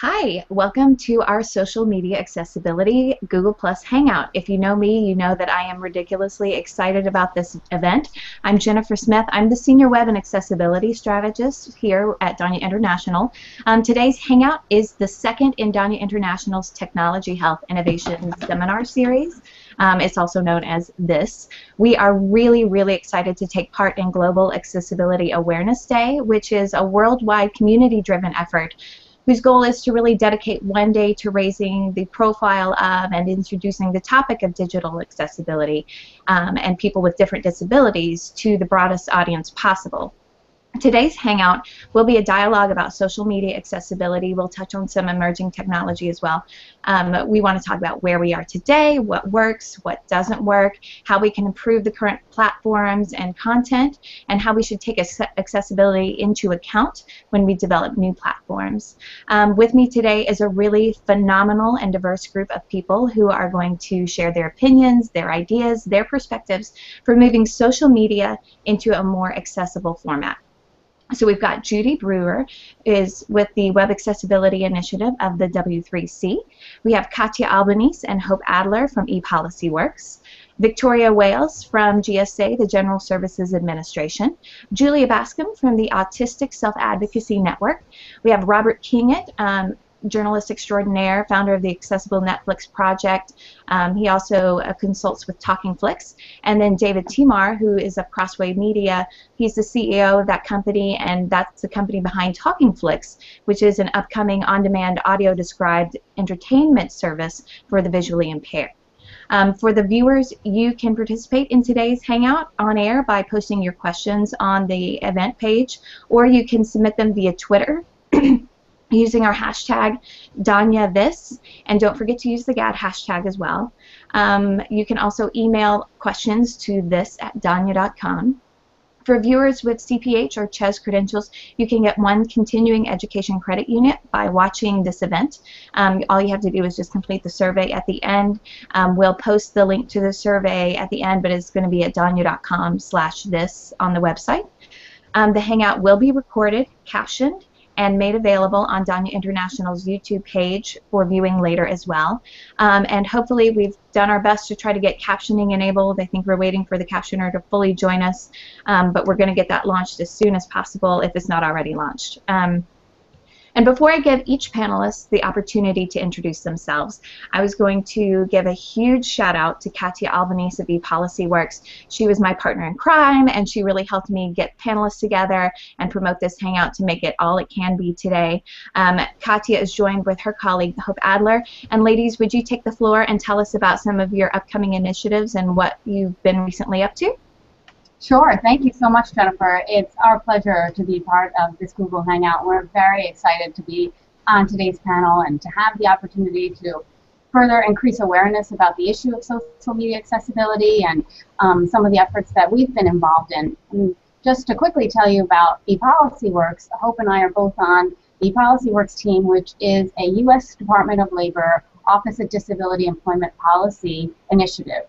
Hi, welcome to our social media accessibility Google Hangout. If you know me, you know that I am ridiculously excited about this event. I'm Jennifer Smith. I'm the Senior Web and Accessibility Strategist here at Danya International. Today's Hangout is the second in Danya International's Technology Health Innovation Seminar Series. It's also known as THIS. We are really excited to take part in Global Accessibility Awareness Day, which is a worldwide community-driven effort whose goal is to really dedicate one day to raising the profile of and introducing the topic of digital accessibility and people with different disabilities to the broadest audience possible. Today's Hangout will be a dialogue about social media accessibility. We'll touch on some emerging technology as well. We want to talk about where we are today, what works, what doesn't work, how we can improve the current platforms and content, and how we should take accessibility into account when we develop new platforms. With me today is a really phenomenal and diverse group of people who are going to share their opinions, their ideas, their perspectives for moving social media into a more accessible format. So we've got Judy Brewer, is with the Web Accessibility Initiative of the W3C. We have Katia Albanese and Hope Adler from ePolicyWorks. Victoria Wales from GSA, the General Services Administration. Julia Bascom from the Autistic Self-Advocacy Network. We have Robert Kingett, journalist extraordinaire, founder of the Accessible Netflix Project. He also consults with TalkingFlix. And then David Timar, who is of Crossway Media. He's the CEO of that company, and that's the company behind TalkingFlix, which is an upcoming on-demand audio-described entertainment service for the visually impaired. For the viewers, you can participate in today's Hangout on air by posting your questions on the event page, or you can submit them via Twitter using our hashtag DanyaThis, and don't forget to use the GAD hashtag as well. You can also email questions to this@danya.com. For viewers with CPH or T.H.I.S credentials, you can get one continuing education credit unit by watching this event. All you have to do is just complete the survey at the end. We'll post the link to the survey at the end, but it's going to be at danya.com/this on the website. The Hangout will be recorded, captioned, and made available on Danya International's YouTube page for viewing later as well. And hopefully we've done our best to try to get captioning enabled. I think we're waiting for the captioner to fully join us, but we're going to get that launched as soon as possible if it's not already launched. And before I give each panelist the opportunity to introduce themselves, I was going to give a huge shout out to Katia Albanese of ePolicyWorks. She was my partner in crime, and she really helped me get panelists together and promote this Hangout to make it all it can be today. Katia is joined with her colleague, Hope Adler. And ladies, would you take the floor and tell us about some of your upcoming initiatives and what you've been recently up to? Sure. Thank you so much, Jennifer. It's our pleasure to be part of this Google Hangout. We're very excited to be on today's panel and to have the opportunity to further increase awareness about the issue of social media accessibility and some of the efforts that we've been involved in. And just to quickly tell you about ePolicyWorks, Hope and I are both on the ePolicyWorks team, which is a U.S. Department of Labor Office of Disability Employment Policy initiative.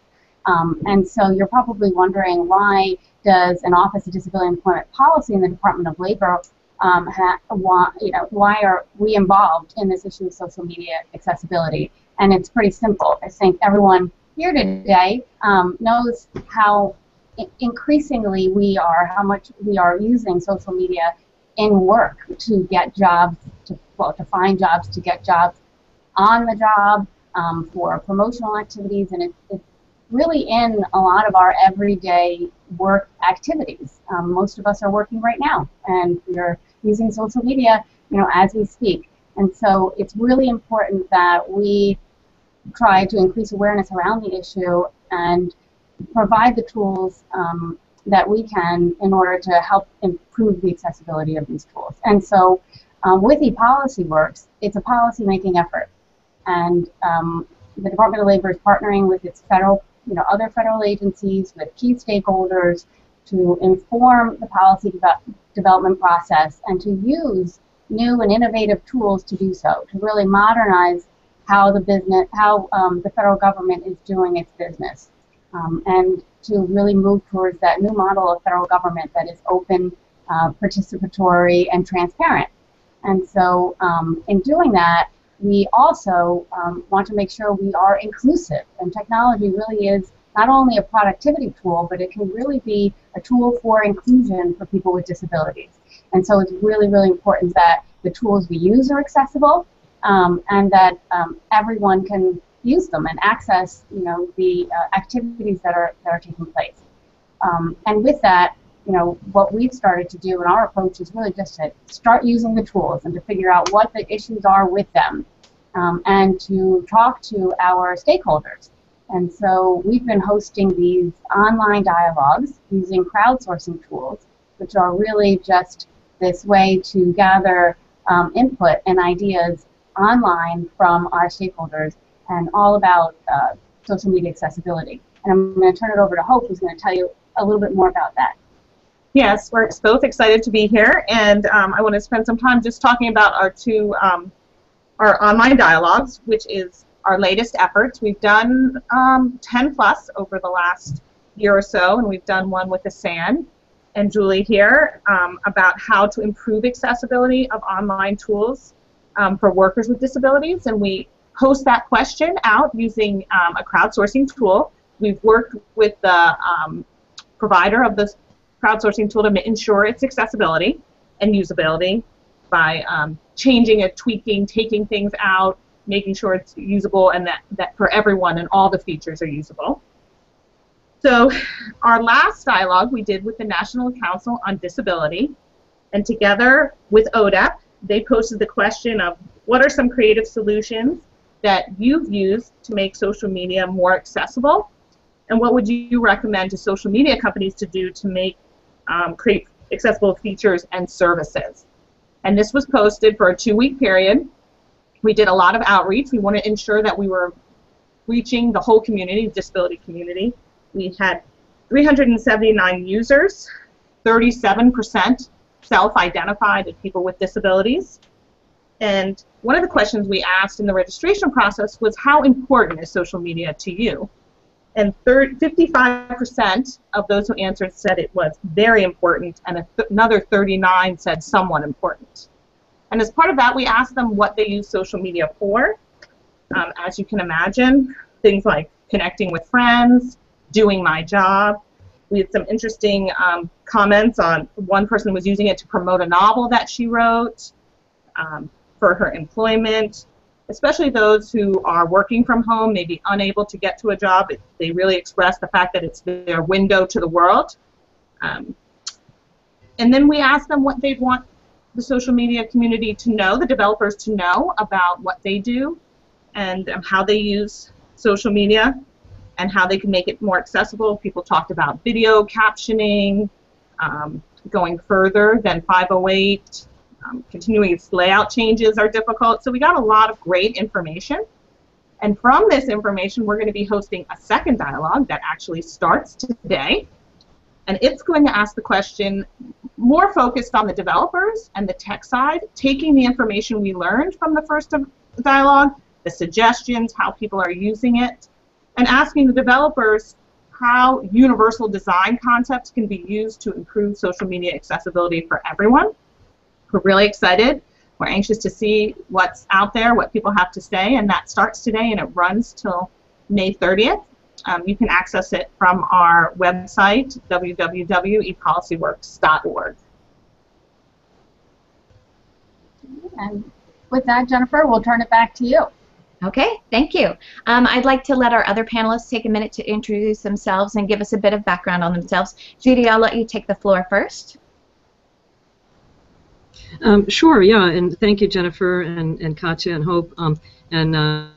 And so you're probably wondering, why does an Office of Disability Employment Policy in the Department of Labor, why are we involved in this issue of social media accessibility? And it's pretty simple. I think everyone here today knows how increasingly how much we are using social media in work to get jobs, to find jobs, to get jobs on the job, for promotional activities, and it's really in a lot of our everyday work activities. Most of us are working right now, and we're using social media, as we speak. And so it's really important that we try to increase awareness around the issue and provide the tools that we can in order to help improve the accessibility of these tools. And so with ePolicyWorks, it's a policy-making effort, and the Department of Labor is partnering with its other federal agencies, with key stakeholders, to inform the policy development process and to use new and innovative tools to do so, to really modernize how the federal government is doing its business, and to really move towards that new model of federal government that is open, participatory, and transparent. And so in doing that, we also want to make sure we are inclusive. And technology really is not only a productivity tool, but it can really be a tool for inclusion for people with disabilities. And so it's really, really important that the tools we use are accessible, and that everyone can use them and access, the activities that are taking place. And with that, what we've started to do in our approach is really just to start using the tools and to figure out what the issues are with them, and to talk to our stakeholders. And so we've been hosting these online dialogues using crowdsourcing tools, which are really just this way to gather input and ideas online from our stakeholders, and all about social media accessibility. And I'm going to turn it over to Hope, who's going to tell you a little bit more about that. Yes, we're both excited to be here, and I want to spend some time just talking about our two our online dialogues, which is our latest efforts. We've done 10 plus over the last year or so, and we've done one with the SAN and Julie here about how to improve accessibility of online tools for workers with disabilities, and we post that question out using a crowdsourcing tool. We've worked with the provider of this crowdsourcing tool to ensure its accessibility and usability by changing it, tweaking, taking things out, making sure it's usable, and that for everyone and all the features are usable. So our last dialogue we did with the National Council on Disability, and together with ODEP, they posted the question of what are some creative solutions that you've used to make social media more accessible, and what would you recommend to social media companies to do to make create accessible features and services. And this was posted for a 2-week period. We did a lot of outreach. We want to ensure that we were reaching the whole community, the disability community. We had 379 users, 37% self-identified as people with disabilities. And one of the questions we asked in the registration process was, how important is social media to you? And 55% of those who answered said it was very important, and another 39 said somewhat important. And as part of that, we asked them what they use social media for. As you can imagine, things like connecting with friends, doing my job. We had some interesting comments on one person was using it to promote a novel that she wrote, for her employment, especially those who are working from home, maybe unable to get to a job. They really express the fact that it's their window to the world. And then we asked them what they'd want the social media community to know, the developers to know about what they do and how they use social media and how they can make it more accessible. People talked about video captioning, going further than 508. Continuing its layout changes are difficult. So we got a lot of great information. And from this information, we're going to be hosting a second dialogue that actually starts today. And it's going to ask the question more focused on the developers and the tech side, taking the information we learned from the first dialogue, the suggestions, how people are using it, and asking the developers how universal design concepts can be used to improve social media accessibility for everyone. We're really excited. We're anxious to see what's out there, what people have to say, and that starts today and it runs till May 30th. You can access it from our website, www.ePolicyWorks.org. And with that, Jennifer, we'll turn it back to you. Okay, thank you. I'd like to let our other panelists take a minute to introduce themselves and give us a bit of background on themselves. Judy, I'll let you take the floor first. Sure, yeah, and thank you, Jennifer and Katia and Hope, and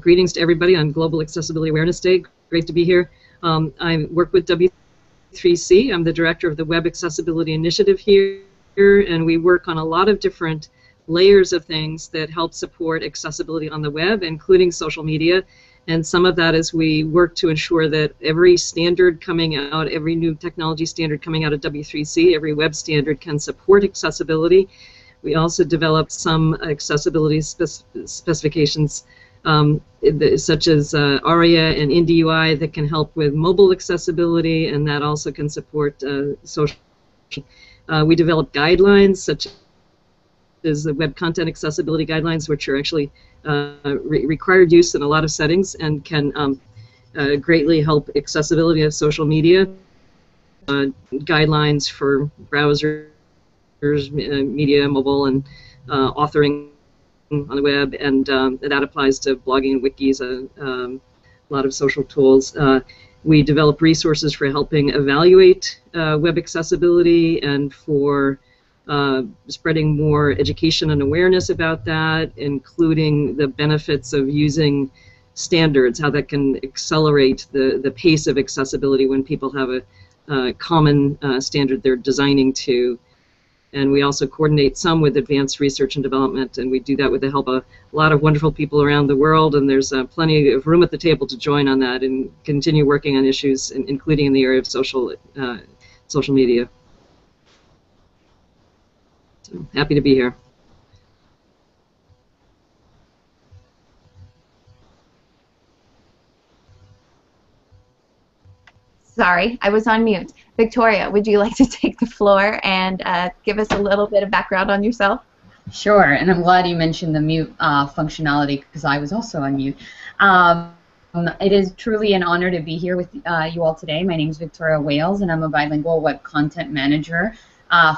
greetings to everybody on Global Accessibility Awareness Day. Great to be here. I work with W3C. I'm the director of the Web Accessibility Initiative here, and we work on a lot of different layers of things that help support accessibility on the web, including social media. And some of that is we work to ensure that every standard coming out, every new technology standard coming out of W3C, every web standard can support accessibility. We also developed some accessibility specifications such as ARIA and IndieUI that can help with mobile accessibility, and that also can support social. We developed guidelines such is the Web Content Accessibility Guidelines, which are actually required use in a lot of settings and can greatly help accessibility of social media. Guidelines for browsers, media, mobile, and authoring on the web, and that applies to blogging and wikis, a lot of social tools. We develop resources for helping evaluate web accessibility and for spreading more education and awareness about that, including the benefits of using standards, how that can accelerate the pace of accessibility when people have a common standard they're designing to. And we also coordinate some with advanced research and development, and we do that with the help of a lot of wonderful people around the world, and there's plenty of room at the table to join on that and continue working on issues, including in the area of social media. So, happy to be here. Sorry, I was on mute. Victoria, would you like to take the floor and give us a little bit of background on yourself? Sure, and I'm glad you mentioned the mute functionality because I was also on mute. It is truly an honor to be here with you all today. My name is Victoria Wales, and I'm a bilingual web content manager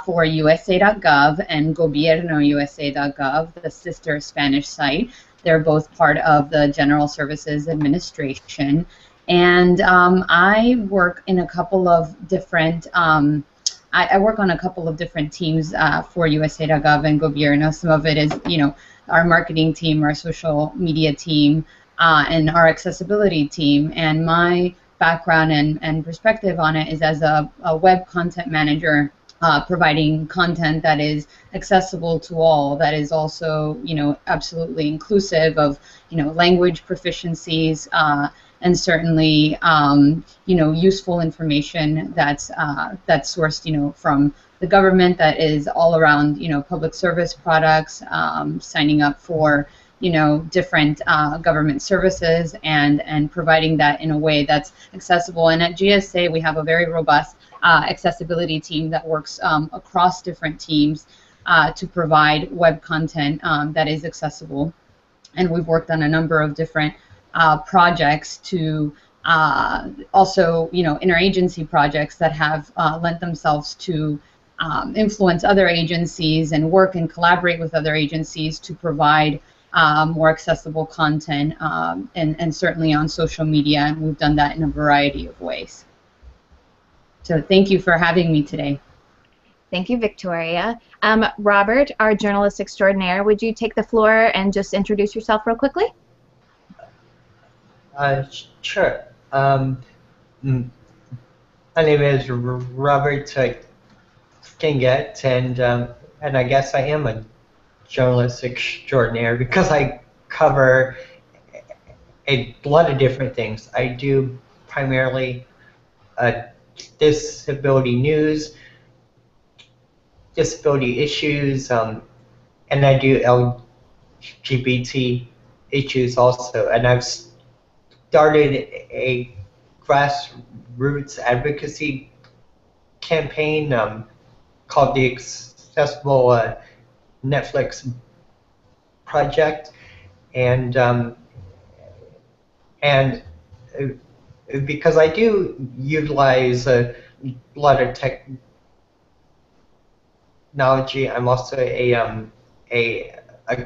for USA.gov and GobiernoUSA.gov, the sister Spanish site. They're both part of the General Services Administration. And I work in a couple of different, I work on a couple of different teams for USA.gov and Gobierno. Some of it is, our marketing team, our social media team, and our accessibility team. And my background and perspective on it is as a web content manager, providing content that is accessible to all, that is also, absolutely inclusive of, language proficiencies, and certainly, useful information that's sourced, from the government, that is all around, public service products, signing up for, different government services, and providing that in a way that's accessible. And at GSA, we have a very robust accessibility team that works across different teams to provide web content that is accessible. And we've worked on a number of different projects to also, interagency projects that have lent themselves to influence other agencies and work and collaborate with other agencies to provide more accessible content, and certainly on social media, and we've done that in a variety of ways. So thank you for having me today. Thank you, Victoria. Robert, our journalist extraordinaire, would you take the floor and just introduce yourself real quickly? Sure. My name is Robert Kingett, and I guess I am a journalist extraordinaire because I cover a lot of different things. I do primarily disability news, disability issues, and I do LGBT issues also. And I've started a grassroots advocacy campaign called the Accessible Netflix Project, and because I do utilize a lot of technology, I'm also a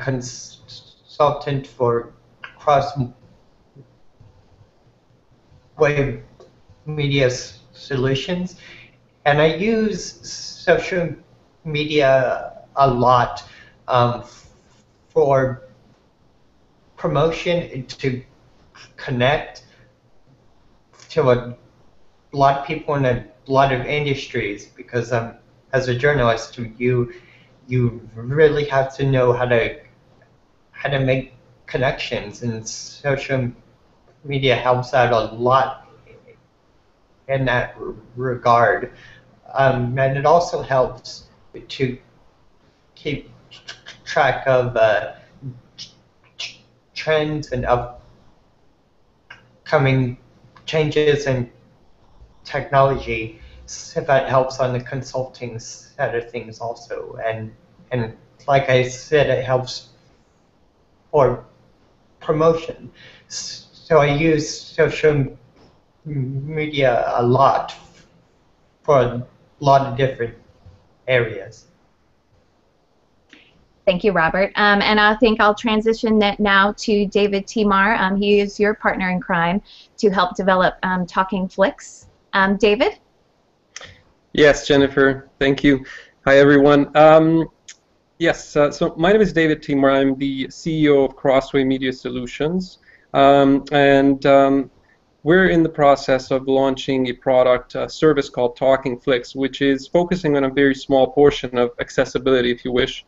consultant for Crossway media solutions, and I use social media a lot for promotion, to connect to a lot of people in a lot of industries, because as a journalist, you really have to know how to make connections, and social media helps out a lot in that regard. And it also helps to keep track of trends and upcoming changes in technology. So that helps on the consulting side of things also. And like I said, it helps for promotion. So I use social media a lot for a lot of different areas. Thank you, Robert. And I think I'll transition that now to David Timar. He is your partner in crime to help develop TalkingFlix. David? Yes, Jennifer. Thank you. Hi, everyone. Yes, so my name is David Timar. I'm the CEO of Crossway Media Solutions. We're in the process of launching a product service called TalkingFlix, which is focusing on a very small portion of accessibility, if you wish,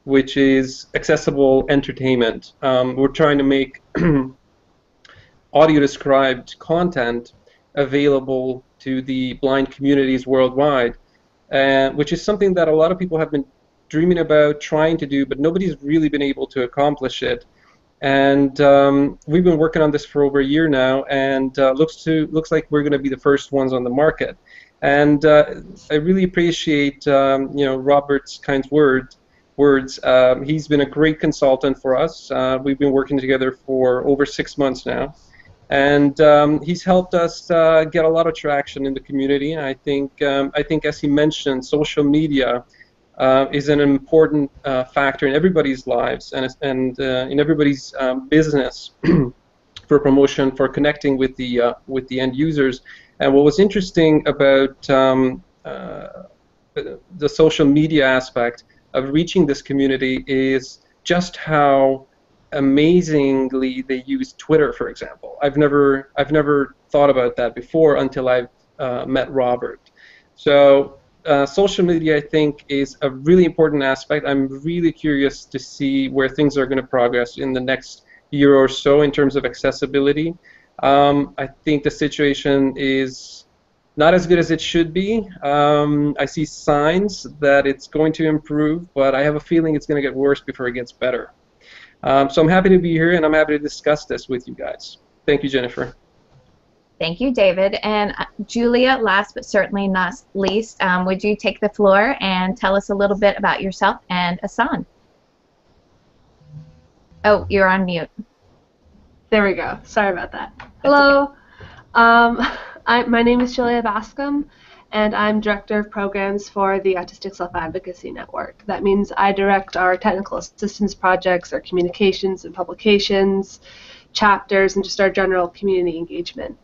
which is accessible entertainment. We're trying to make audio-described content available to the blind communities worldwide, which is something that a lot of people have been dreaming about, trying to do, but nobody's really been able to accomplish it. And we've been working on this for over a year now, and looks like we're going to be the first ones on the market. And I really appreciate Robert's kind words. He's been a great consultant for us. We've been working together for over 6 months now, and he's helped us get a lot of traction in the community. I think as he mentioned, social media is an important factor in everybody's lives and in everybody's business for promotion, for connecting with the end users. And what was interesting about the social media aspect of reaching this community is just how amazingly they use Twitter, for example. I've never thought about that before until I've met Robert. So social media, I think, is a really important aspect. I'm really curious to see where things are going to progress in the next year or so in terms of accessibility. I think the situation is not as good as it should be. I see signs that it's going to improve, but I have a feeling it's going to get worse before it gets better. So I'm happy to be here, and I'm happy to discuss this with you guys. Thank you, Jennifer. Thank you, David. And Julia, last but certainly not least, would you take the floor and tell us a little bit about yourself and Asan? Oh, you're on mute. There we go. Sorry about that. Hello. My name is Julia Bascom, and I'm Director of Programs for the Autistic Self-Advocacy Network. That means I direct our technical assistance projects, our communications and publications, chapters, and just our general community engagement.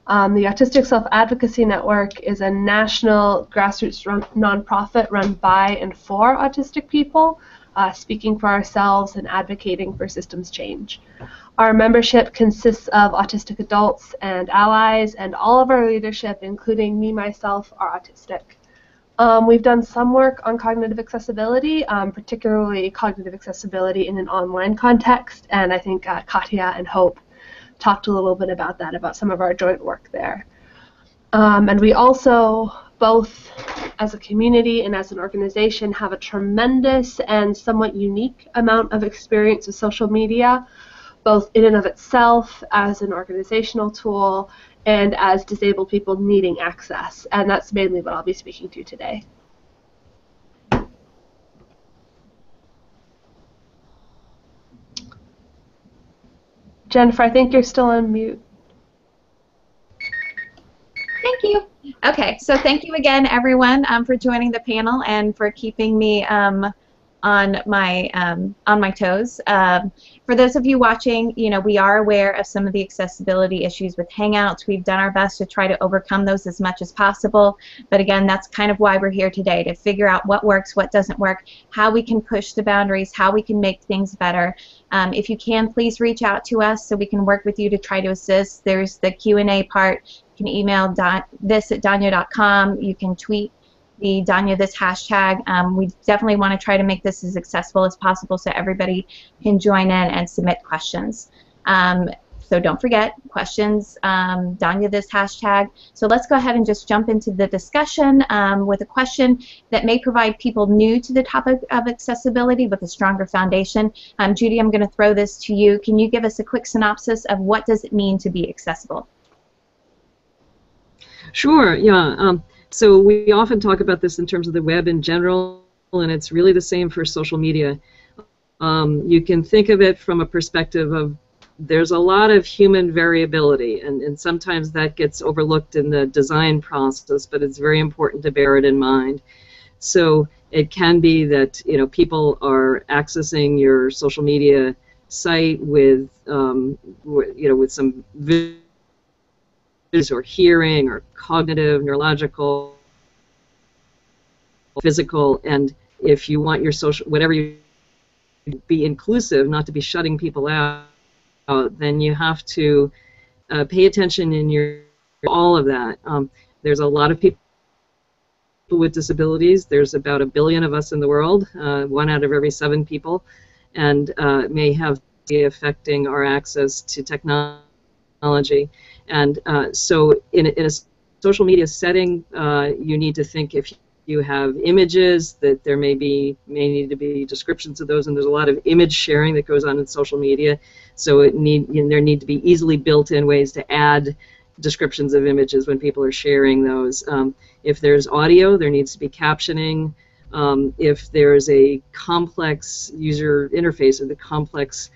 The Autistic Self-Advocacy Network is a national grassroots nonprofit run by and for autistic people, speaking for ourselves and advocating for systems change. Our membership consists of autistic adults and allies, and all of our leadership, including me myself, are autistic. We've done some work on cognitive accessibility, particularly cognitive accessibility in an online context, and I think Katia and Hope talked a little bit about that, about some of our joint work there. And we also, both as a community and as an organization, have a tremendous and somewhat unique amount of experience with social media, both in and of itself as an organizational tool and as disabled people needing access. And that's mainly what I'll be speaking to today. Jennifer, I think you're still on mute. Thank you. Okay, so thank you again, everyone, for joining the panel and for keeping me on my toes. For those of you watching, we are aware of some of the accessibility issues with Hangouts. We've done our best to try to overcome those as much as possible. But again, that's kind of why we're here today, to figure out what works, what doesn't work, how we can push the boundaries, how we can make things better. If you can, please reach out to us so we can work with you to try to assist. There's the Q&A part. You can email this@danya.com. You can tweet the Danya this hashtag. We definitely want to try to make this as accessible as possible so everybody can join in and submit questions. So don't forget, questions, Danya this hashtag. So let's go ahead and just jump into the discussion with a question that may provide people new to the topic of accessibility with a stronger foundation. Judy, I'm going to throw this to you. Can you give us a quick synopsis of what does it mean to be accessible? Sure, yeah. So we often talk about this in terms of the web in general, and it's really the same for social media. You can think of it from a perspective of there's a lot of human variability, and sometimes that gets overlooked in the design process, but it's very important to bear it in mind. So it can be that people are accessing your social media site with with some visuals or hearing or cognitive, neurological, physical, and if you want your social whatever you be inclusive, not to be shutting people out, then you have to pay attention in your all of that. There's a lot of people with disabilities. There's about 1 billion of us in the world, 1 out of every 7 people, and may have affecting our access to technology. And so in a social media setting, you need to think if you have images that there may need to be descriptions of those, and there's a lot of image sharing that goes on in social media. So there need to be easily built-in ways to add descriptions of images when people are sharing those. If there's audio, there needs to be captioning. If there's a complex user interface or the complex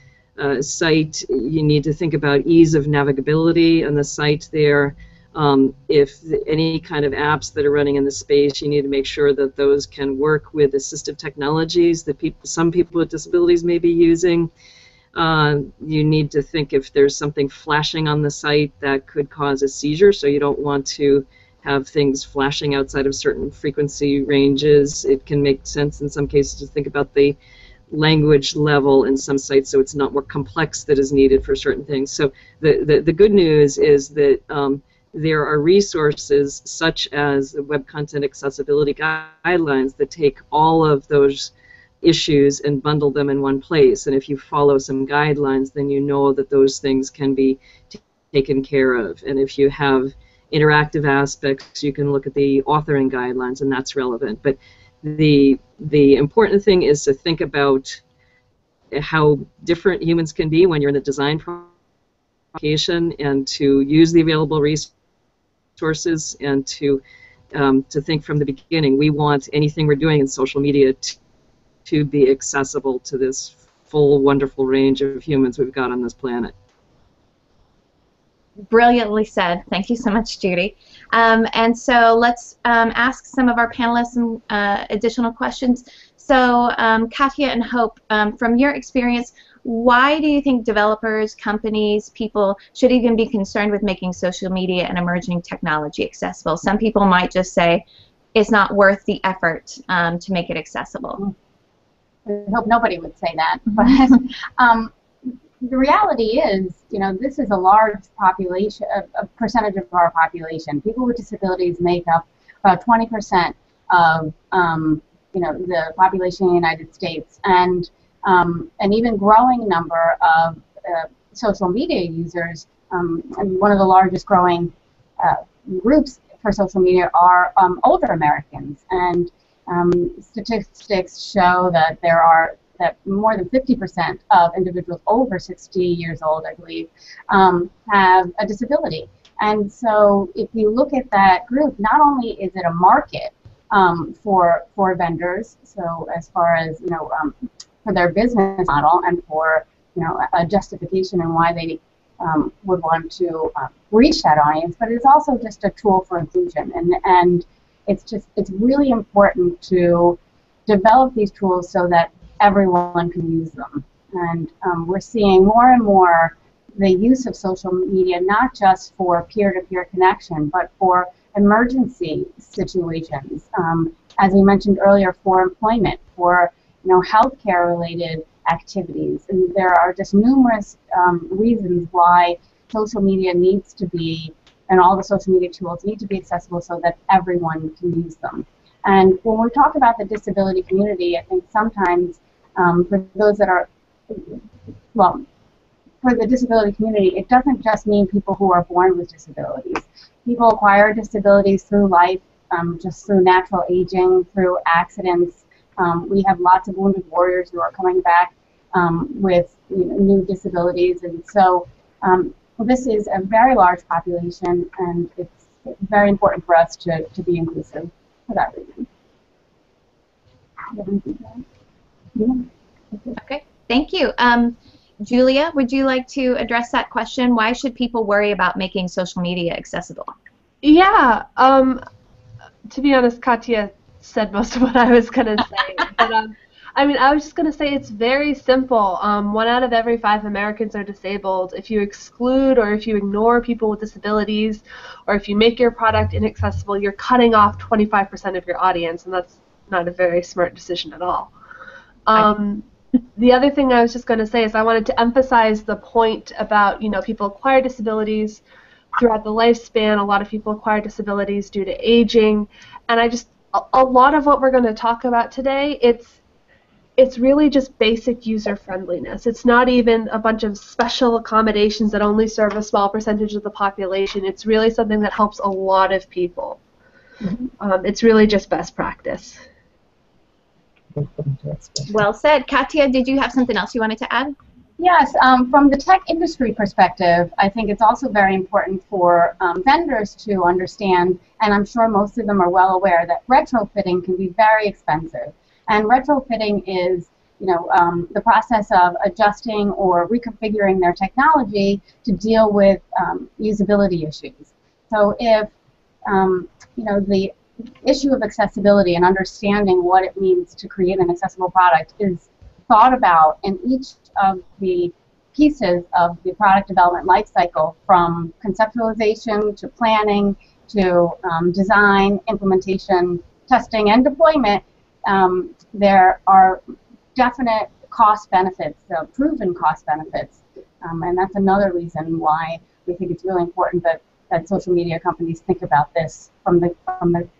site, you need to think about ease of navigability on the site there. If any kind of apps that are running in the space, you need to make sure that those can work with assistive technologies that some people with disabilities may be using. You need to think if there's something flashing on the site that could cause a seizure, so you don't want to have things flashing outside of certain frequency ranges. It can make sense in some cases to think about the language level in some sites, so it's not more complex that is needed for certain things. So the good news is that there are resources such as the Web Content Accessibility Guidelines that take all of those issues and bundle them in one place. And if you follow some guidelines, then you know that those things can be taken care of. And if you have interactive aspects, you can look at the authoring guidelines, and that's relevant. But the important thing is to think about how different humans can be when you're in the design application, and to use the available resources, and to think from the beginning. We want anything we're doing in social media to be accessible to this full, wonderful range of humans we've got on this planet. Brilliantly said. Thank you so much, Judy. And so let's ask some of our panelists some additional questions. So Katia and Hope, from your experience, why do you think developers, companies, people should even be concerned with making social media and emerging technology accessible? Some people might just say it's not worth the effort to make it accessible. I hope nobody would say that, but the reality is, this is a large population, a percentage of our population. People with disabilities make up about 20% of, the population in the United States, and an even growing number of social media users. And one of the largest growing groups for social media are older Americans, and statistics show that that more than 50% of individuals over 60 years old, I believe, have a disability. And so if you look at that group, not only is it a market for vendors, so as far as, for their business model and for, a justification and why they would want to reach that audience, but it's also just a tool for inclusion. And it's really important to develop these tools so that everyone can use them. And we're seeing more and more the use of social media, not just for peer-to-peer connection, but for emergency situations. As we mentioned earlier, for employment, for healthcare-related activities. And there are just numerous reasons why social media needs to be, and all the social media tools need to be accessible so that everyone can use them. And when we talk about the disability community, I think sometimes for those that are, well, for the disability community, it doesn't just mean people who are born with disabilities. People acquire disabilities through life, just through natural aging, through accidents. We have lots of wounded warriors who are coming back with new disabilities, and so this is a very large population, and it's very important for us to be inclusive for that reason. Okay, thank you. Julia, would you like to address that question? Why should people worry about making social media accessible? Yeah, to be honest, Katia said most of what I was going to say. But I mean, I was just going to say it's very simple. 1 out of every 5 Americans are disabled. If you exclude or if you ignore people with disabilities, or if you make your product inaccessible, you're cutting off 25% of your audience, and that's not a very smart decision at all. The other thing I was just going to say is I wanted to emphasize the point about, people acquire disabilities throughout the lifespan. A lot of people acquire disabilities due to aging, and a lot of what we're going to talk about today, it's really just basic user friendliness. It's not even a bunch of special accommodations that only serve a small percentage of the population. It's really something that helps a lot of people. It's really just best practice. Well said. Katia, did you have something else you wanted to add? Yes, from the tech industry perspective, I think it's also very important for vendors to understand, and I'm sure most of them are well aware, that retrofitting can be very expensive. And retrofitting is, the process of adjusting or reconfiguring their technology to deal with usability issues. So if, the issue of accessibility and understanding what it means to create an accessible product is thought about in each of the pieces of the product development lifecycle, from conceptualization to planning to design, implementation, testing, and deployment. There are definite cost benefits, proven cost benefits, and that's another reason why we think it's really important that social media companies think about this from the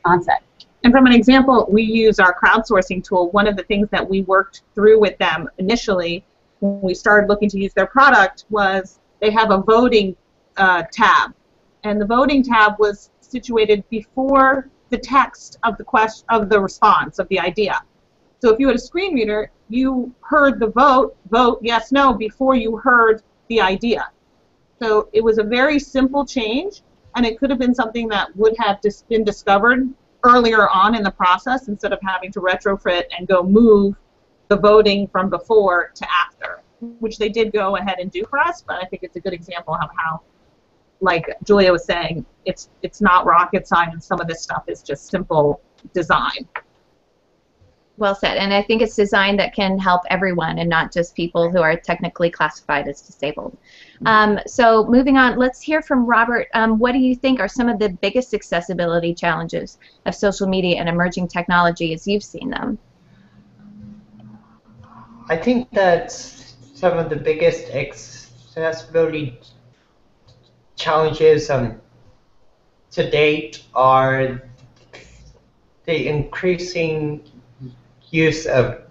onset. And from an example, we use our crowdsourcing tool. One of the things that we worked through with them initially when we started looking to use their product was they have a voting tab. And the voting tab was situated before the text of the question, of the response, of the idea. So if you had a screen reader, you heard the vote, yes, no, before you heard the idea. So it was a very simple change, and it could have been something that would have been discovered earlier on in the process instead of having to retrofit and go move the voting from before to after, which they did go ahead and do for us. But I think it's a good example of how, like Julia was saying, it's not rocket science. Some of this stuff is just simple design. Well said. And I think it's design that can help everyone and not just people who are technically classified as disabled. So moving on, let's hear from Robert. What do you think are some of the biggest accessibility challenges of social media and emerging technology as you've seen them? I think that some of the biggest accessibility challenges to date are the increasing use of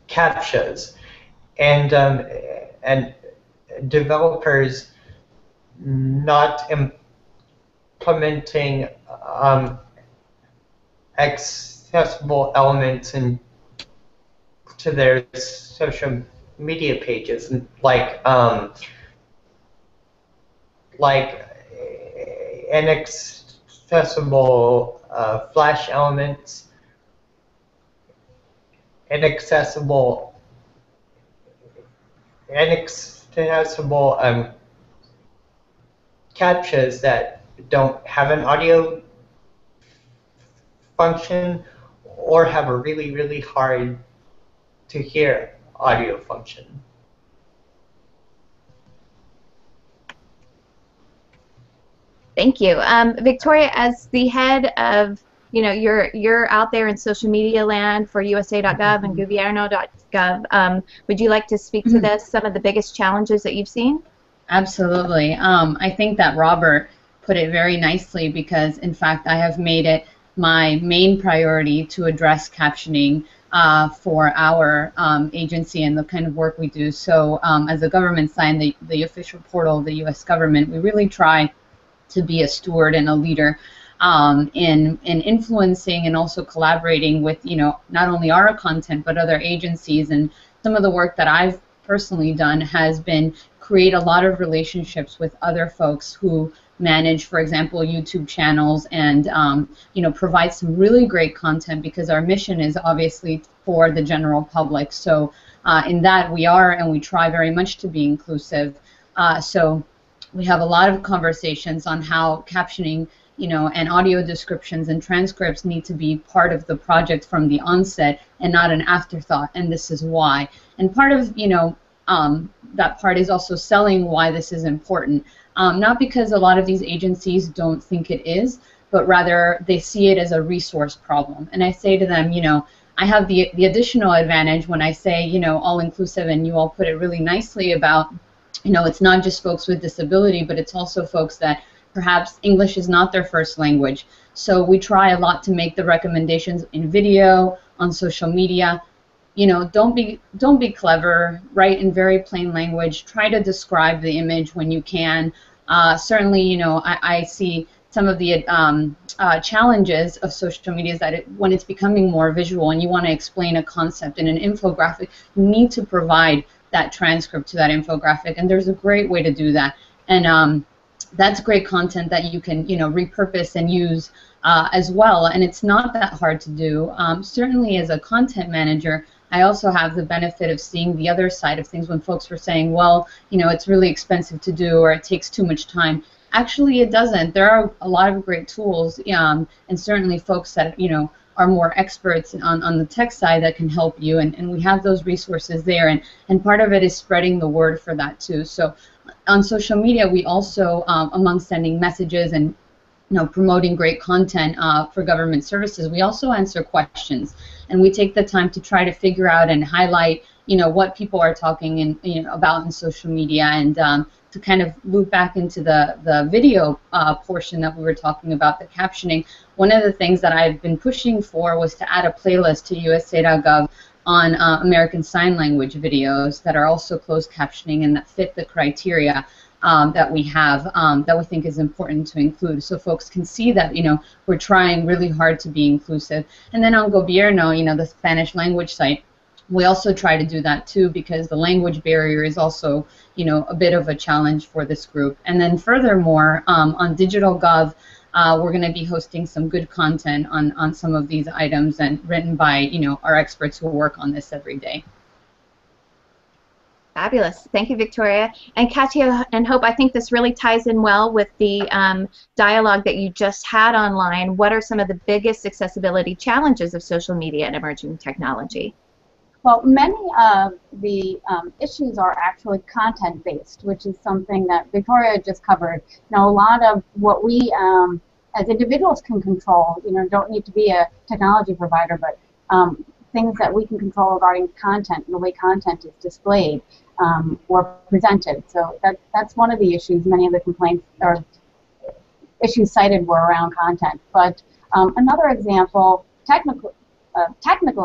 Captions and developers not implementing accessible elements into their social media pages, like inaccessible flash elements, inaccessible captchas that don't have an audio function or have a really, really hard to hear audio function. Thank you. Victoria, as the head of, you're out there in social media land for USA.gov and Gobierno.gov. Would you like to speak to this, some of the biggest challenges that you've seen? Absolutely. I think that Robert put it very nicely because, in fact, I have made it my main priority to address captioning for our agency and the kind of work we do. So as a government side, the official portal of the U.S. government, we really try to be a steward and a leader in influencing and also collaborating with, not only our content but other agencies. And some of the work that I've personally done has been create a lot of relationships with other folks who manage, for example, YouTube channels and provide some really great content, because our mission is obviously for the general public. So in that we are, and we try very much to be inclusive. So we have a lot of conversations on how captioning, and audio descriptions and transcripts need to be part of the project from the onset and not an afterthought, and this is why. And part of, that part is also selling why this is important. Not because a lot of these agencies don't think it is, but rather they see it as a resource problem. And I say to them, I have the additional advantage when I say, all-inclusive, and you all put it really nicely about, it's not just folks with disability, but it's also folks that perhaps English is not their first language. So we try a lot to make the recommendations in video, on social media. Don't be clever. Write in very plain language. Try to describe the image when you can. Certainly, I see some of the challenges of social media is that when it's becoming more visual and you want to explain a concept in an infographic, you need to provide that transcript to that infographic, and there's a great way to do that. And that's great content that you can, repurpose and use as well, and it's not that hard to do. Certainly as a content manager, I also have the benefit of seeing the other side of things when folks were saying, well, it's really expensive to do, or it takes too much time. Actually, it doesn't. There are a lot of great tools, and certainly folks that, are more experts on the tech side that can help you, and we have those resources there, and part of it is spreading the word for that too. So on social media, we also, among sending messages and promoting great content for government services, we also answer questions, and we take the time to try to figure out and highlight what people are talking about in social media, and to kind of loop back into the video portion that we were talking about, the captioning. One of the things that I've been pushing for was to add a playlist to USA.gov on American Sign Language videos that are also closed captioning and that fit the criteria that we have, that we think is important to include, so folks can see that we're trying really hard to be inclusive. And then on Gobierno, the Spanish language site, we also try to do that too, because the language barrier is also a bit of a challenge for this group. And then furthermore, on Digital Gov, we're going to be hosting some good content on some of these items, and written by our experts who work on this every day. Fabulous. Thank you, Victoria. And Katia and Hope, I think this really ties in well with the dialogue that you just had online. What are some of the biggest accessibility challenges of social media and emerging technology? Well, many of the issues are actually content-based, which is something that Victoria just covered. A lot of what we as individuals can control, don't need to be a technology provider, but things that we can control regarding content and the way content is displayed or presented. So that's one of the issues. Many of the complaints or issues cited were around content. But another example, technical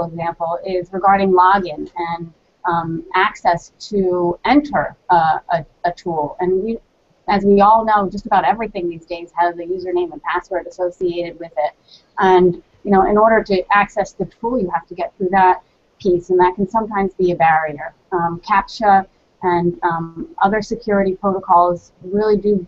example, is regarding login and access to enter a tool. And as we all know, just about everything these days has a username and password associated with it. And in order to access the tool, you have to get through that piece, and that can sometimes be a barrier. CAPTCHA and other security protocols really do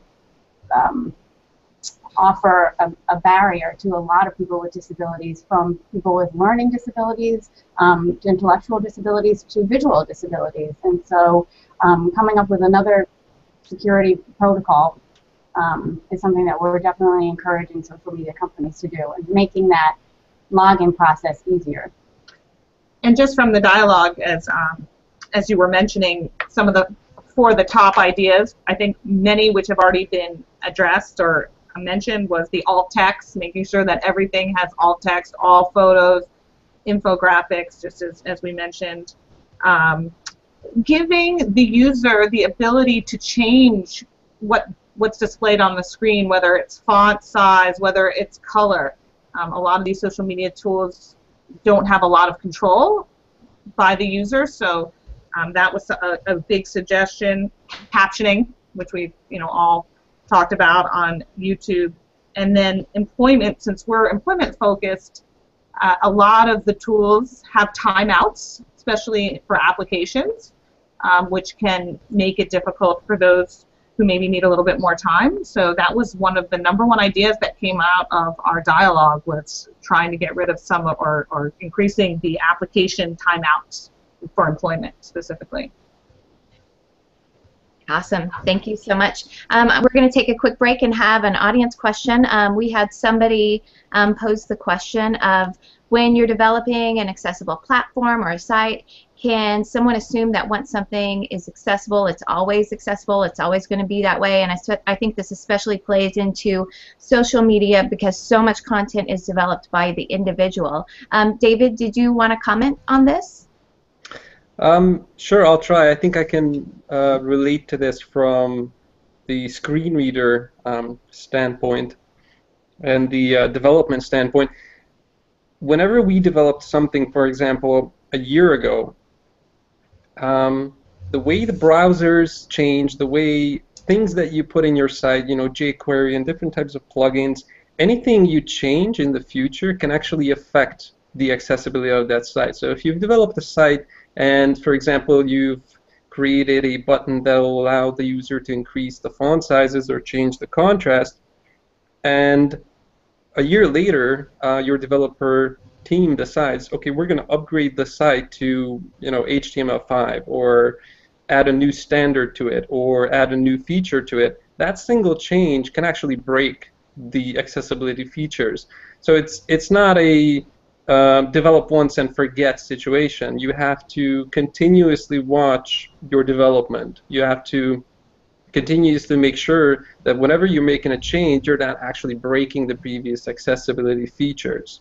offer a barrier to a lot of people with disabilities, from people with learning disabilities, to intellectual disabilities, to visual disabilities. And so coming up with another security protocol is something that we're definitely encouraging social media companies to do, and making that login process easier. And just from the dialogue, as you were mentioning, some of the top ideas, I think many which have already been addressed or mentioned was the alt text, making sure that everything has alt text, all photos, infographics, just as we mentioned. Giving the user the ability to change what's displayed on the screen, whether it's font size, whether it's color. A lot of these social media tools don't have a lot of control by the user, so that was a big suggestion. Captioning, which we've all talked about on YouTube. And then employment, since we're employment focused, a lot of the tools have timeouts, especially for applications, which can make it difficult for those who maybe need a little bit more time. So that was one of the #1 ideas that came out of our dialogue, was trying to get rid of some of, or increasing the application timeouts for employment specifically. Awesome. Thank you so much. We're going to take a quick break and have an audience question. We had somebody pose the question of, when you're developing an accessible platform or a site, can someone assume that once something is accessible, it's always going to be that way? And I think this especially plays into social media, because so much content is developed by the individual. David, did you want to comment on this? Sure, I'll try. I think I can relate to this from the screen reader standpoint and the development standpoint. Whenever we developed something, for example, a year ago, the way the browsers change, the way things that you put in your site, you know, jQuery and different types of plugins, anything you change in the future can actually affect the accessibility of that site. So if you've developed a site and, for example, you've created a button that will allow the user to increase the font sizes or change the contrast, and a year later, your developer team decides, okay, we're going to upgrade the site to, you know, HTML5, or add a new standard to it, or add a new feature to it. That single change can actually break the accessibility features. So it's not a develop once and forget situation. You have to continuously watch your development. You have to continuously make sure that whenever you're making a change, you're not actually breaking the previous accessibility features.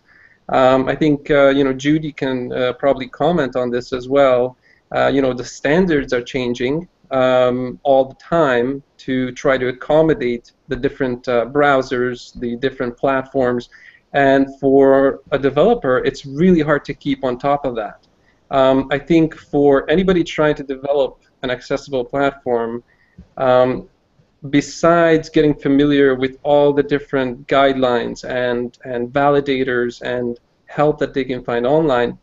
I think you know, Judy can probably comment on this as well. You know, the standards are changing all the time to try to accommodate the different browsers, the different platforms, and for a developer, it's really hard to keep on top of that. I think for anybody trying to develop an accessible platform, besides getting familiar with all the different guidelines and validators and help that they can find online,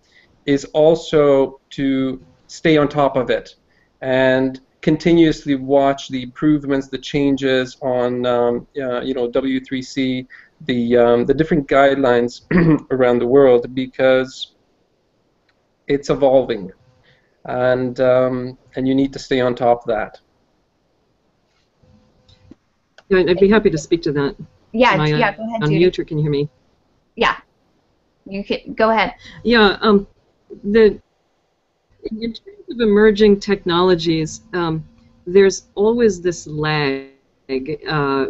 is also to stay on top of it and continuously watch the improvements, the changes on you know, W3C, the different guidelines around the world, because it's evolving, and you need to stay on top of that. Yeah, I'd be happy to speak to that. Yeah, Am I yeah, go ahead, on Judy. mute, or can you hear me? Yeah, you can go ahead. Yeah, in terms of emerging technologies, there's always this lag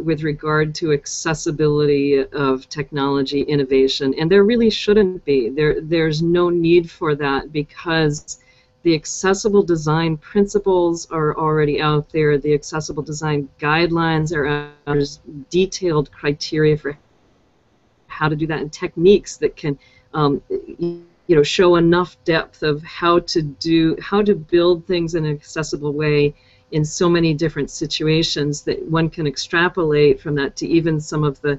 with regard to accessibility of technology innovation, and there really shouldn't be. There's no need for that, because the accessible design principles are already out there. The accessible design guidelines are out there. There's detailed criteria for how to do that, and techniques that can you know, show enough depth of how to build things in an accessible way in so many different situations that one can extrapolate from that to even some of the,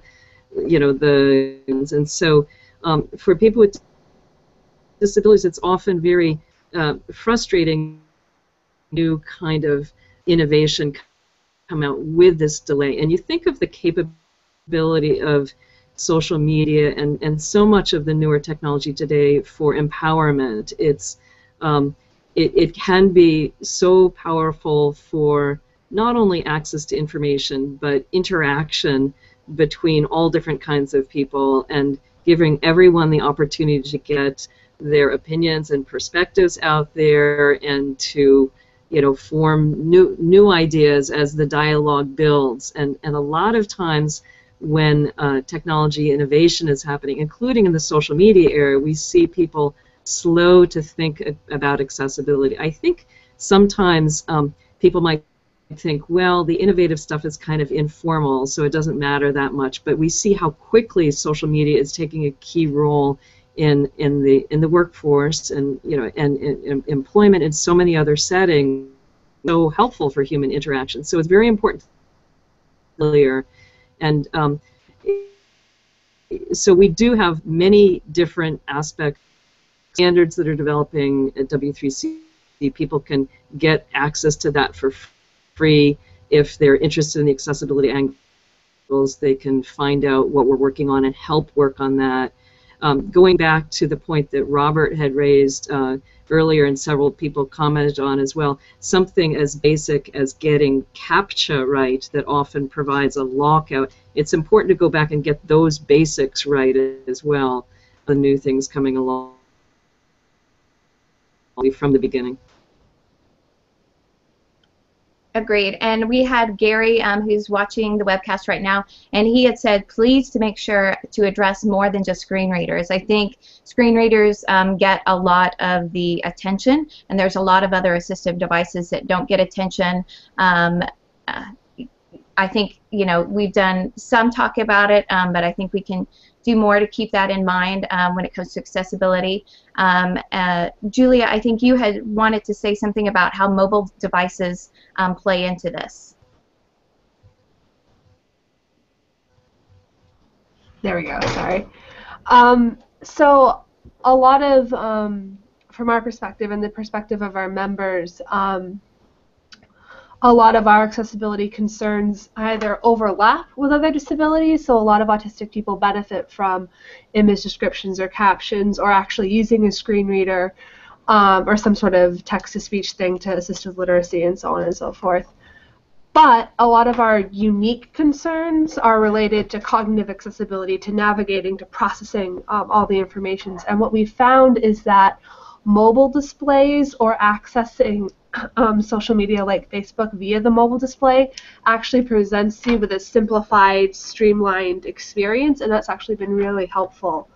you know, and so for people with disabilities, it's often very frustrating. New kind of innovation come out with this delay, and you think of the capability of social media and so much of the newer technology today for empowerment. It can be so powerful for not only access to information, but interaction between all different kinds of people, and giving everyone the opportunity to get their opinions and perspectives out there, and to, you know, form new ideas as the dialogue builds. And a lot of times when technology innovation is happening, including in the social media era, we see people slow to think about accessibility. I think sometimes people might think, well, the innovative stuff is kind of informal, so it doesn't matter that much. But we see how quickly social media is taking a key role in the workforce, and, you know, and employment, and so many other settings. So helpful for human interaction. So it's very important earlier. And so we do have many different aspects, standards that are developing at W3C. People can get access to that for free. if they're interested in the accessibility angles, they can find out what we're working on and help work on that. Going back to the point that Robert had raised earlier and several people commented on as well, something as basic as getting CAPTCHA right that often provides a lockout. It's important to go back and get those basics right as well, the new things coming along from the beginning. Agreed. And we had Gary, who's watching the webcast right now, and he had said, please to make sure to address more than just screen readers. I think screen readers get a lot of the attention, and there's a lot of other assistive devices that don't get attention. I think, you know, we've done some talk about it, but I think we can do more to keep that in mind when it comes to accessibility. Julia, I think you had wanted to say something about how mobile devices play into this. There we go, sorry. So a lot of, from our perspective and the perspective of our members, a lot of our accessibility concerns either overlap with other disabilities, so a lot of autistic people benefit from image descriptions or captions or actually using a screen reader or some sort of text-to-speech thing to assist with literacy and so on and so forth. But a lot of our unique concerns are related to cognitive accessibility, to navigating, to processing all the information. And what we found is that mobile displays or accessing social media like Facebook via the mobile display actually presents you with a simplified, streamlined experience, and that's actually been really helpful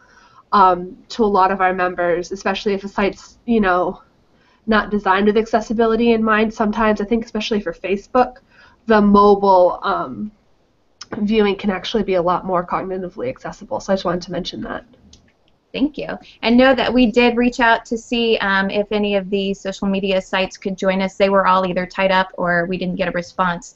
to a lot of our members, especially if a site's, you know, not designed with accessibility in mind. Sometimes, I think especially for Facebook, the mobile viewing can actually be a lot more cognitively accessible. So I just wanted to mention that. Thank you. And know that we did reach out to see if any of the social media sites could join us. They were all either tied up or we didn't get a response.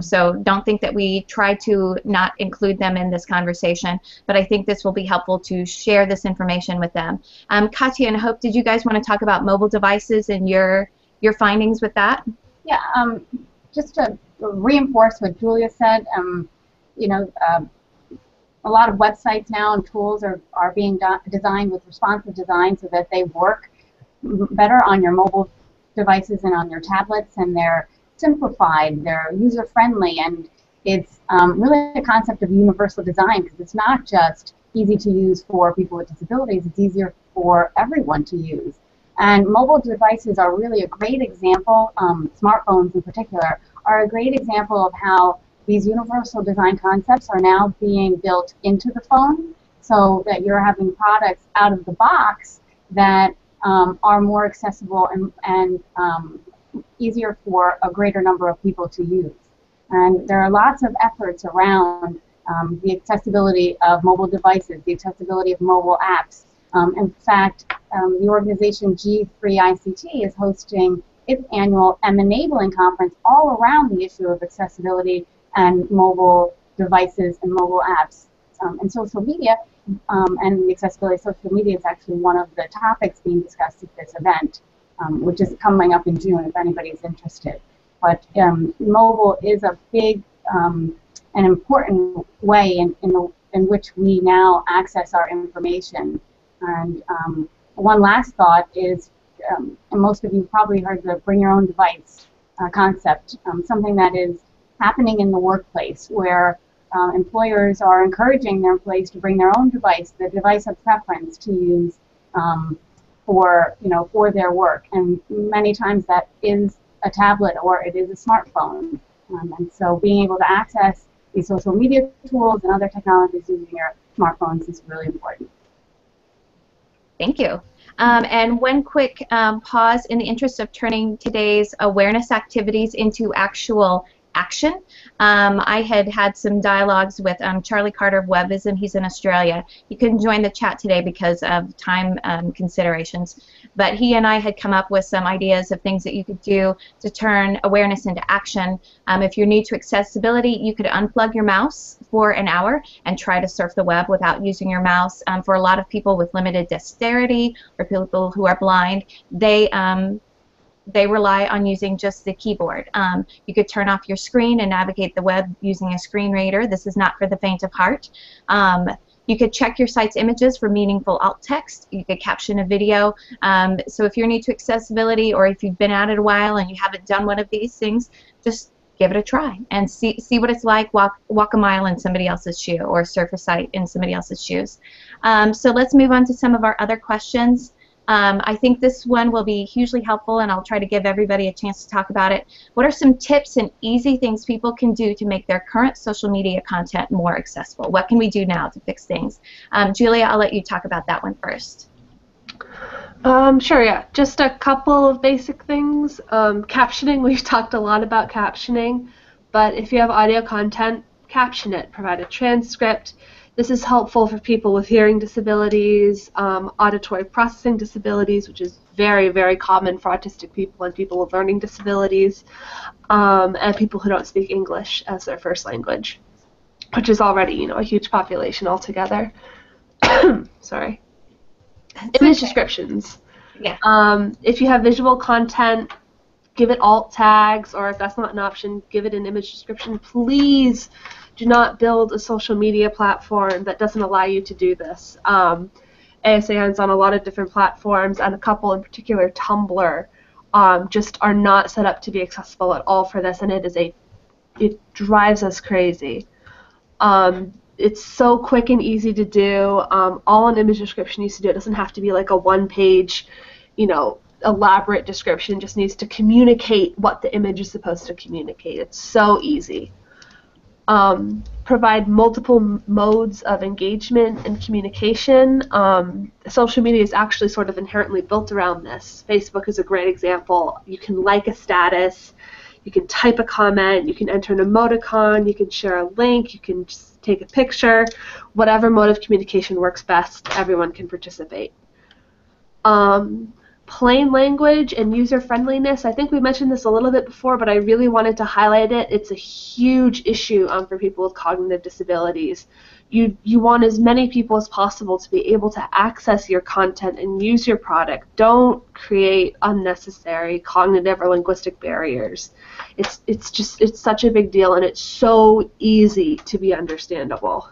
So don't think that we tried to not include them in this conversation, but I think this will be helpful to share this information with them. Katia and Hope, did you guys want to talk about mobile devices and your findings with that? Yeah, just to reinforce what Julia said, you know, a lot of websites now and tools are being designed with responsive design so that they work better on your mobile devices and on your tablets, and they're simplified, they're user-friendly, and it's really a concept of universal design, because it's not just easy to use for people with disabilities, it's easier for everyone to use. And mobile devices are really a great example, smartphones in particular, are a great example of how these universal design concepts are now being built into the phone, so that you're having products out of the box that are more accessible and easier for a greater number of people to use. And there are lots of efforts around the accessibility of mobile devices, the accessibility of mobile apps. In fact, the organization G3ICT is hosting its annual M-Enabling conference all around the issue of accessibility and mobile devices and mobile apps. And social media and the accessibility of social media is actually one of the topics being discussed at this event, which is coming up in June if anybody's interested. But mobile is a big and important way in which we now access our information. And one last thought is, and most of you probably heard the bring your own device concept, something that is happening in the workplace, where employers are encouraging their employees to bring their own device, the device of preference to use for their work. And many times that is a tablet or it is a smartphone. And so being able to access these social media tools and other technologies using your smartphones is really important. Thank you. And one quick pause in the interest of turning today's awareness activities into actual action. I had some dialogues with Charlie Carter of Webism. He's in Australia. He couldn't join the chat today because of time considerations, but he and I had come up with some ideas of things that you could do to turn awareness into action. If you're new to accessibility, you could unplug your mouse for an hour and try to surf the web without using your mouse. For a lot of people with limited dexterity or people who are blind, they they rely on using just the keyboard. You could turn off your screen and navigate the web using a screen reader. This is not for the faint of heart. You could check your site's images for meaningful alt text. You could caption a video. So if you're new to accessibility, or if you've been at it a while and you haven't done one of these things, just give it a try and see what it's like. Walk a mile in somebody else's shoe, or surf a site in somebody else's shoes. So let's move on to some of our other questions. I think this one will be hugely helpful, and I'll try to give everybody a chance to talk about it. What are some tips and easy things people can do to make their current social media content more accessible? What can we do now to fix things? Julia, I'll let you talk about that one first. Sure, yeah. Just a couple of basic things. Captioning, we've talked a lot about captioning, but if you have audio content, caption it. Provide a transcript. This is helpful for people with hearing disabilities, auditory processing disabilities, which is very, very common for autistic people and people with learning disabilities, and people who don't speak English as their first language, which is already, you know, a huge population altogether. Sorry. Image descriptions. Yeah. If you have visual content, give it alt tags, or if that's not an option, give it an image description. Please do not build a social media platform that doesn't allow you to do this. ASAN is on a lot of different platforms, and a couple in particular, Tumblr, just are not set up to be accessible at all for this, and it drives us crazy. It's so quick and easy to do. All an image description needs to do, it doesn't have to be like a one-page, you know, elaborate description. It just needs to communicate what the image is supposed to communicate. It's so easy. Provide multiple modes of engagement and communication. Social media is actually sort of inherently built around this. Facebook is a great example. You can like a status, you can type a comment, you can enter an emoticon, you can share a link, you can just take a picture. Whatever mode of communication works best, everyone can participate. Plain language and user-friendliness. I think we mentioned this a little bit before, but I really wanted to highlight it. It's a huge issue for people with cognitive disabilities. You want as many people as possible to be able to access your content and use your product. Don't create unnecessary cognitive or linguistic barriers. It's such a big deal, and it's so easy to be understandable.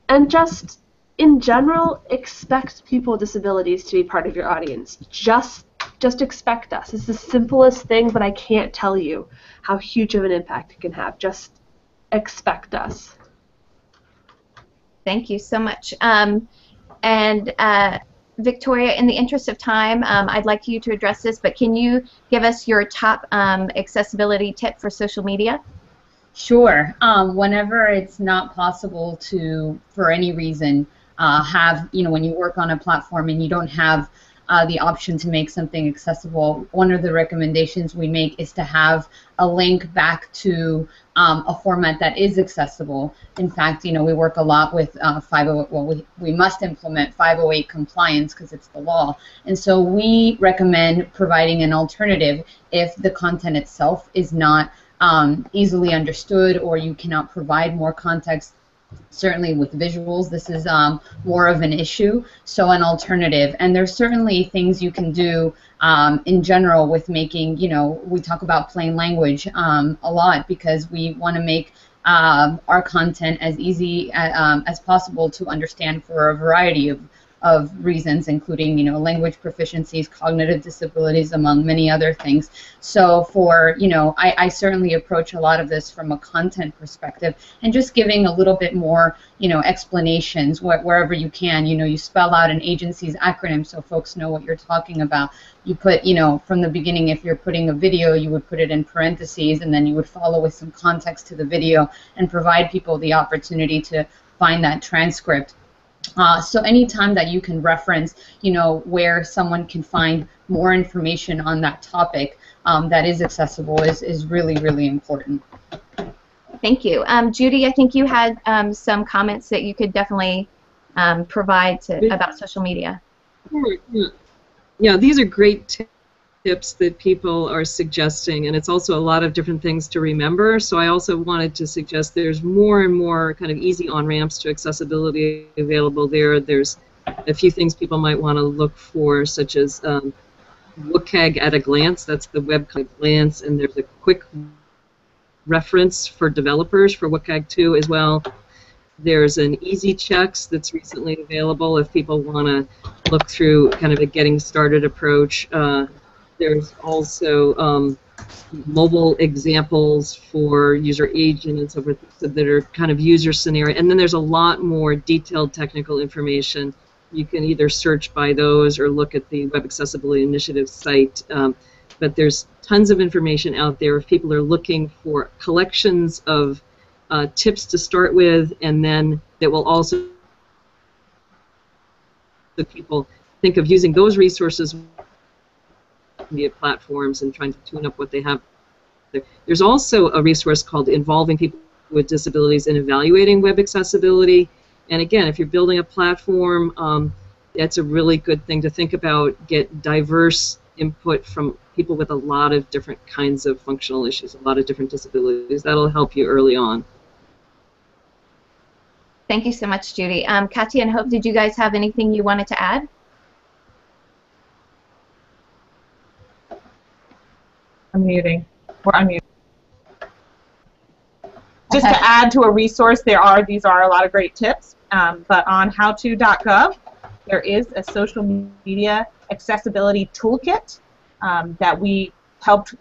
And just in general, expect people with disabilities to be part of your audience. Just expect us. It's the simplest thing, but I can't tell you how huge of an impact it can have. Just expect us. Thank you so much. Victoria, in the interest of time, I'd like you to address this, but can you give us your top accessibility tip for social media? Sure. Whenever it's not possible to, for any reason, when you work on a platform and you don't have the option to make something accessible, one of the recommendations we make is to have a link back to a format that is accessible. In fact, we work a lot with 508. Well, we must implement 508 compliance because it's the law, and so we recommend providing an alternative if the content itself is not easily understood, or you cannot provide more context. Certainly with visuals, this is more of an issue, so an alternative. And there's certainly things you can do in general with making, we talk about plain language a lot because we want to make our content as easy as possible to understand for a variety of reasons, including language proficiencies, cognitive disabilities, among many other things. So for I certainly approach a lot of this from a content perspective and just giving a little bit more explanations wherever you can. You spell out an agency's acronym so folks know what you're talking about. You put from the beginning, if you're putting a video, you would put it in parentheses, and then you would follow with some context to the video and provide people the opportunity to find that transcript. So anytime that you can reference, where someone can find more information on that topic that is accessible is really, really important. Thank you. Judy, I think you had some comments that you could definitely provide about social media. Yeah, these are great tips that people are suggesting, and it's also a lot of different things to remember. So I also wanted to suggest there's more and more kind of easy on-ramps to accessibility available there. There's a few things people might want to look for, such as WCAG at a glance. That's the web at a glance, and there's a quick reference for developers for WCAG 2 as well. There's an easy checks that's recently available if people want to look through kind of a getting started approach. There's also mobile examples for user agent and so forth that are kind of user scenario. And then there's a lot more detailed technical information. You can either search by those or look at the Web Accessibility Initiative site. But there's tons of information out there if people are looking for collections of tips to start with, and then that will also people think of using those resources via platforms and trying to tune up what they have there. There's also a resource called Involving People with Disabilities in Evaluating Web Accessibility. And again, if you're building a platform, that's a really good thing to think about. Get diverse input from people with a lot of different kinds of functional issues, a lot of different disabilities. That'll help you early on. Thank you so much, Judy. Katia and Hope, did you guys have anything you wanted to add? Unmuting. We're unmuting. Just to add to a resource, these are a lot of great tips, but on howto.gov, there is a social media accessibility toolkit that we helped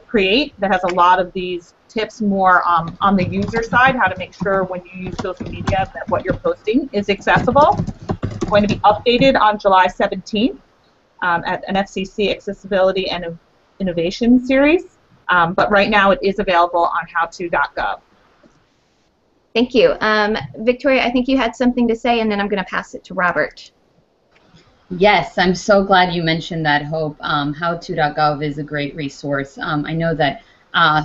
create that has a lot of these tips more on the user side, how to make sure when you use social media that what you're posting is accessible. It's going to be updated on July 17th at an FCC Accessibility and Innovation Series, but right now it is available on howto.gov. Thank you. Victoria, I think you had something to say, and then I'm going to pass it to Robert. Yes, I'm so glad you mentioned that, Hope. Howto.gov is a great resource. I know that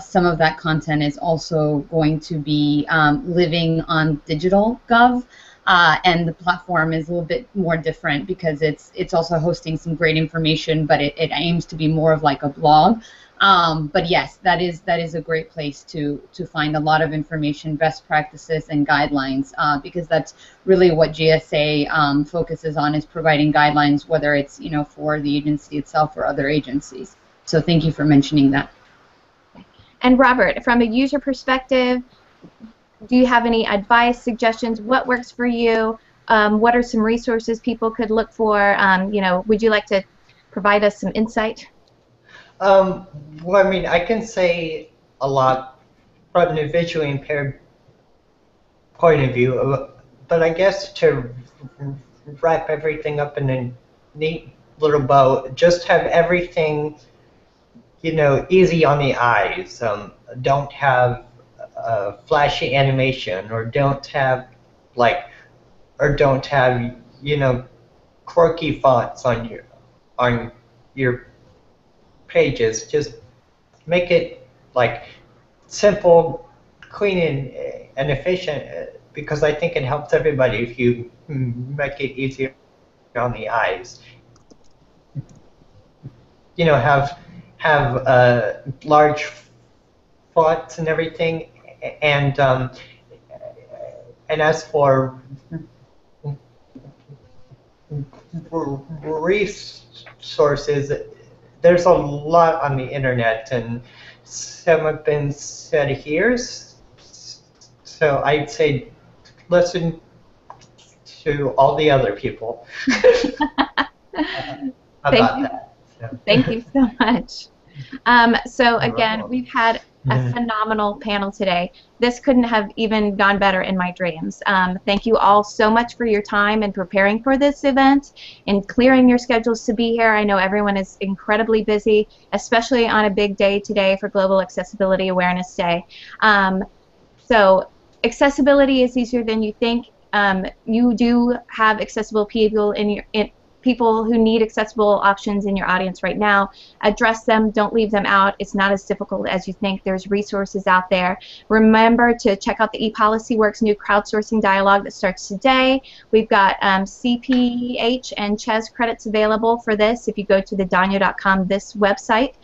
some of that content is also going to be living on digital gov, and the platform is a little bit more different because it's also hosting some great information, but it aims to be more of like a blog. But yes, that is a great place to find a lot of information, best practices, and guidelines, because that's really what GSA focuses on, is providing guidelines, whether it's for the agency itself or other agencies. So thank you for mentioning that. And Robert, from a user perspective, do you have any advice, suggestions? What works for you? What are some resources people could look for? Would you like to provide us some insight? Well, I mean, I can say a lot from the visually impaired point of view, but I guess to wrap everything up in a neat little bow, just have everything, easy on the eyes. Don't have flashy animation, or don't have quirky fonts on your pages. Just make it simple, clean, and efficient, because I think it helps everybody if you make it easier on the eyes. Have large fonts and everything, and as for resources, there's a lot on the internet, and some have been said here, so I'd say listen to all the other people about that. So. Thank you so much. So again, we've had a phenomenal panel today. This couldn't have even gone better in my dreams. Thank you all so much for your time in preparing for this event and clearing your schedules to be here. I know everyone is incredibly busy, especially on a big day today for Global Accessibility Awareness Day. So accessibility is easier than you think. You do have accessible people people who need accessible options in your audience right now. Address them, don't leave them out. It's not as difficult as you think. There's resources out there. Remember to check out the ePolicyWorks new crowdsourcing dialogue that starts today. We've got CPH and T.H.I.S credits available for this if you go to the Danya.com, this website.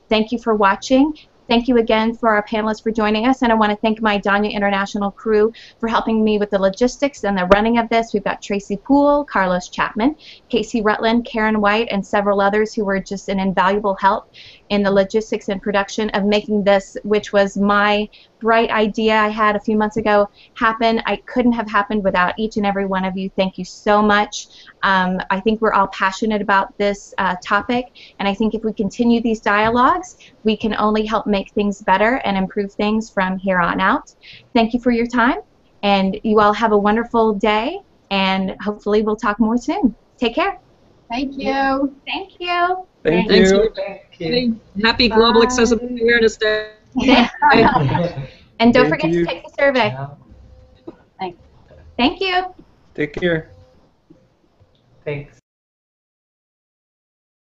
Thank you for watching. Thank you again for our panelists for joining us, and I want to thank my Danya International crew for helping me with the logistics and the running of this. We've got Tracy Poole, Carlos Chapman, Casey Rutland, Karen White, and several others who were just an invaluable help in the logistics and production of making this, which was my bright idea I had a few months ago, happen. I couldn't have happened without each and every one of you. Thank you so much. I think we're all passionate about this topic, and I think if we continue these dialogues, we can only help make things better and improve things from here on out. Thank you for your time, and you all have a wonderful day, and hopefully we'll talk more soon. Take care. Thank you. Thank you. Thank Thanks, you. you. Happy Global Accessibility Awareness Day. And don't Thank forget you. to take the survey. Yeah. Thanks. Thank you. Take care. Thanks.